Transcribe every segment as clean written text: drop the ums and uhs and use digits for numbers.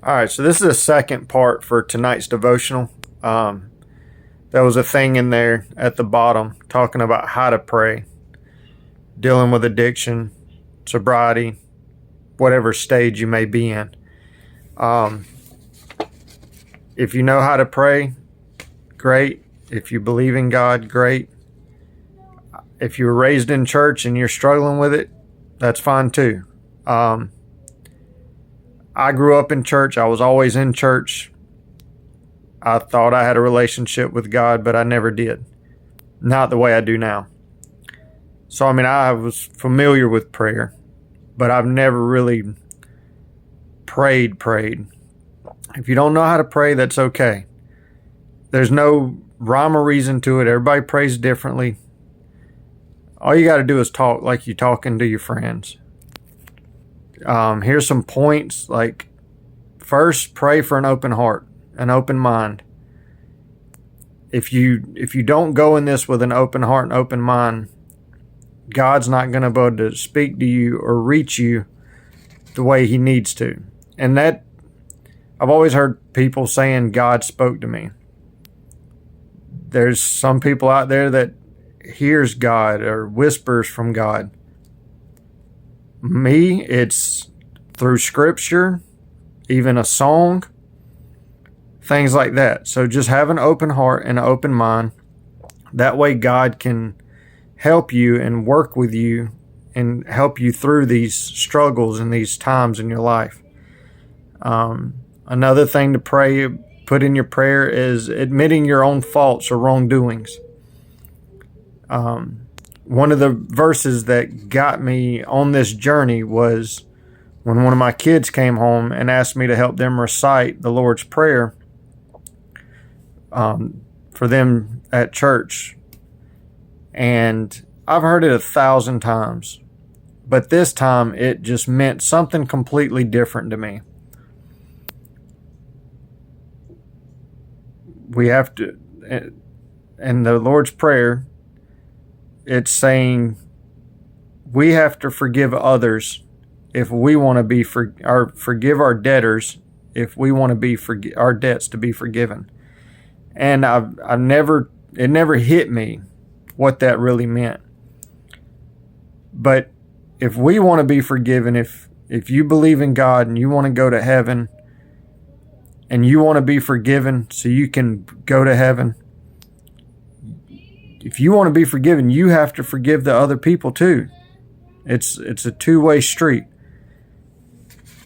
All right, so this is the second part for tonight's devotional. There was a thing in there at the bottom talking about how to pray, dealing with addiction, sobriety, whatever stage you may be in. Um, if you know how to pray, great. If you believe in God, great. If you were raised in church and you're struggling with it, that's fine too. I grew up in church. I was always in church. I thought I had a relationship with God, but I never did. Not the way I do now. So, I was familiar with prayer, but I've never really prayed. If you don't know how to pray, that's okay. There's no rhyme or reason to it. Everybody prays differently. All you got to do is talk like you're talking to your friends. Here's some points. Like, first, pray for an open heart, an open mind. If you don't go in this with an open heart and open mind, God's not going to be able to speak to you or reach you the way He needs to. And that, I've always heard people saying God spoke to me. There's some people out there that hears God or whispers from God. Me, it's through scripture, even a song, things like that. So just have an open heart and an open mind. That way God can help you and work with you and help you through these struggles and these times in your life. Another thing to put in your prayer is admitting your own faults or wrongdoings. One of the verses that got me on this journey was when one of my kids came home and asked me to help them recite the Lord's Prayer for them at church. And I've heard it 1,000 times, but this time it just meant something completely different to me. We have to, in the Lord's Prayer, it's saying we have to forgive others if we want to be forgive our debtors if we want to be our debts to be forgiven. And it never hit me what that really meant. But if we want to be forgiven, if you believe in God and you want to go to heaven and you want to be forgiven so you can go to heaven, if you want to be forgiven, you have to forgive the other people too. It's a two-way street.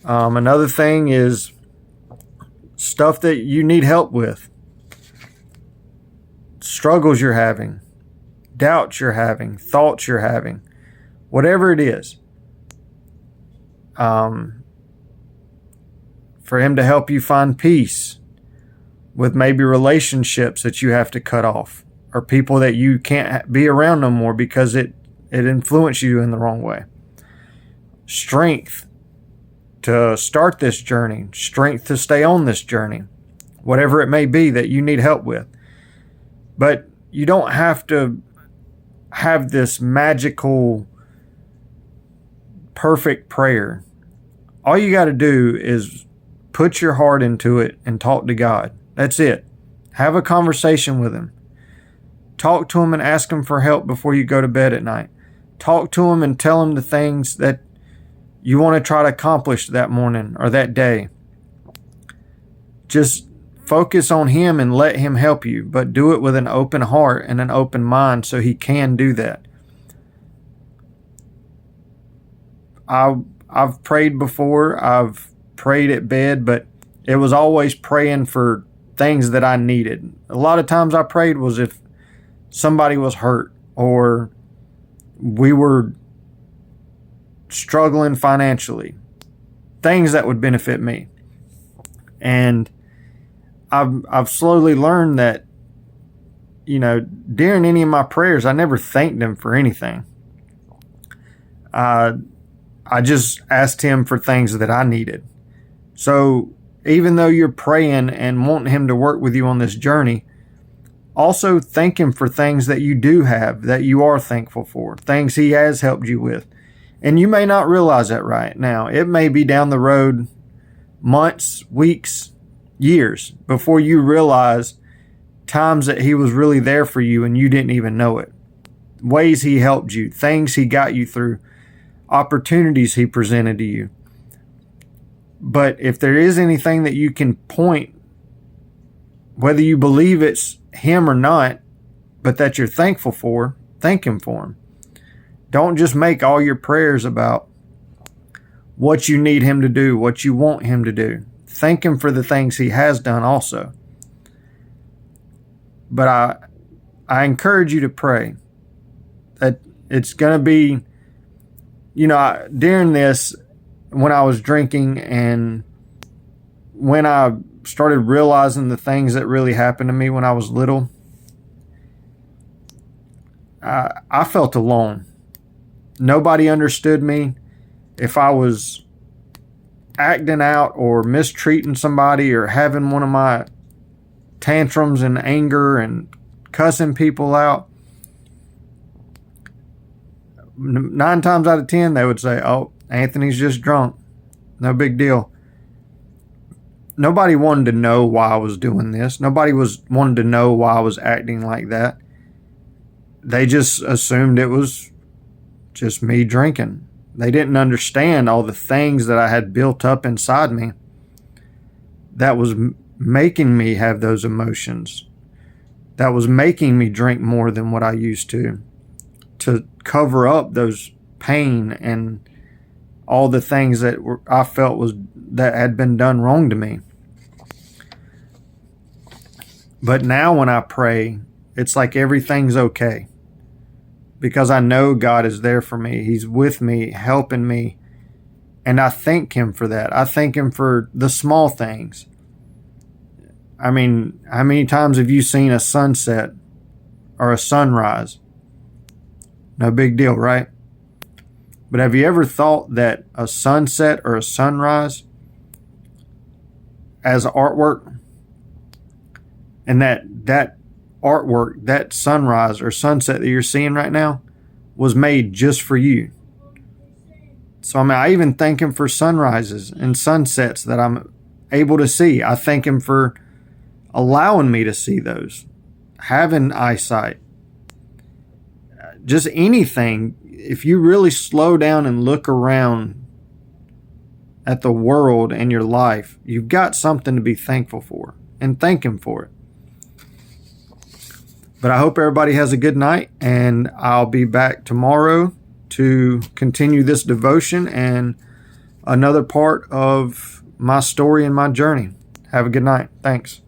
Another thing is stuff that you need help with. Struggles you're having, doubts you're having, thoughts you're having, whatever it is. For Him to help you find peace with maybe relationships that you have to cut off, or people that you can't be around no more because it influenced you in the wrong way. Strength to start this journey, strength to stay on this journey, whatever it may be that you need help with. But you don't have to have this magical, perfect prayer. All you got to do is put your heart into it and talk to God. That's it. Have a conversation with Him. Talk to Him and ask Him for help before you go to bed at night. Talk to Him and tell Him the things that you want to try to accomplish that morning or that day. Just focus on Him and let Him help you, but do it with an open heart and an open mind so He can do that. I've prayed before. I've prayed at bed, but it was always praying for things that I needed. A lot of times I prayed was if somebody was hurt or we were struggling financially, things that would benefit me. And I've slowly learned that, during any of my prayers, I never thanked Him for anything. I just asked Him for things that I needed. So even though you're praying and wanting Him to work with you on this journey, also thank Him for things that you do have, that you are thankful for, things He has helped you with. And you may not realize that right now. It may be down the road months, weeks, years before you realize times that he was really there for you and you didn't even know it. Ways he helped you, things he got you through, opportunities he presented to you. But if there is anything that you can point, whether you believe it's him or not, but that you're thankful for, thank him for him. Don't just make all your prayers about what you need him to do, what you want him to do. Thank him for the things he has done also. But I encourage you to pray that it's going to be, during this, when I was drinking and when I started realizing the things that really happened to me when I was little, I felt alone. Nobody understood me. If I was acting out or mistreating somebody or having one of my tantrums and anger and cussing people out, 9 times out of 10 they would say, "Oh, Anthony's just drunk. No big deal." Nobody wanted to know why I was doing this. Nobody wanted to know why I was acting like that. They just assumed it was just me drinking. They didn't understand all the things that I had built up inside me that was making me have those emotions, that was making me drink more than what I used to cover up those pain and all the things that I felt that had been done wrong to me. But now when I pray, it's like everything's okay, because I know God is there for me. He's with me, helping me, and I thank him for that. I thank him for the small things. I mean, how many times have you seen a sunset or a sunrise? No big deal, right? But have you ever thought that a sunset or a sunrise as artwork, and that artwork, that sunrise or sunset that you're seeing right now, was made just for you? So I even thank him for sunrises and sunsets that I'm able to see. I thank him for allowing me to see those, having eyesight, just anything. If you really slow down and look around at the world and your life, you've got something to be thankful for, and thank him for it. But I hope everybody has a good night, and I'll be back tomorrow to continue this devotion and another part of my story and my journey. Have a good night. Thanks.